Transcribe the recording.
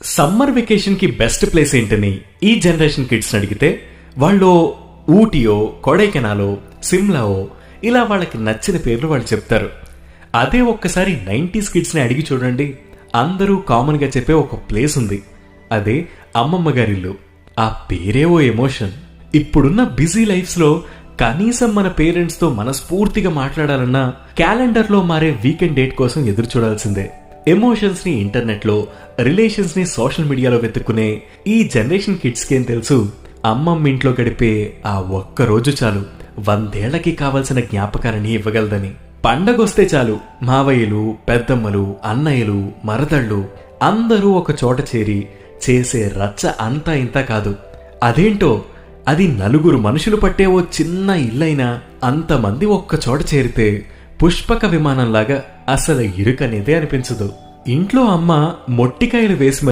Summer vacation కి best place ఏంటని ఈ జనరేషన్ కిడ్స్ అడిగితే వాళ్ళు ఊటీయో కొడైకెనాలో సిమ్లావో ఇలా వాళ్ళకి నచ్చిన పేర్లు వాళ్ళు చెప్తారు. అదే ఒక్కసారి 90s కిడ్స్ ని అడిగి చూడండి, అందరూ కామన్ గా చెప్పే ఒక ప్లేస్ ఉంది, అదే అమ్మమ్మ గారిల్లు. ఆ పేరే ఓ ఎమోషన్. ఇప్పుడున్న బిజీ లైఫ్స్ లో కనీసం మన పేరెంట్స్ తో మనస్ఫూర్తిగా మాట్లాడాలన్నా క్యాలెండర్ లో మారే వీకెండ్ డేట్ కోసం ఎదురు చూడాల్సిందే. ఎమోషన్స్ ని ఇంటర్నెట్ లో, రిలేషన్స్ ని సోషల్ మీడియాలో వెతుక్కునే ఈ జనరేషన్ కిడ్స్ కేం తెలుసు, అమ్మమ్మ ఇంట్లో గడిపే ఆ ఒక్క రోజు చాలు 100 ఏళ్లకి కావలసిన జ్ఞాపకాలని ఇవ్వగలదని. పండగొస్తే చాలు మావయ్యలు, పెద్దమ్మలు, అన్నయ్యలు, మరదళ్ళు అందరూ ఒక చోట చేరి చేసే రచ్చ అంతా ఇంత కాదు. అదేంటో అది నలుగురు మనుషులు పట్టే ఓ చిన్న ఇల్లైనా అంతమంది ఒక్క చోట చేరితే పుష్పక విమానంలాగా అసలు ఇరుకనేదే అనిపించదు. ఇంట్లో అమ్మ మొట్టికాయలు వేసి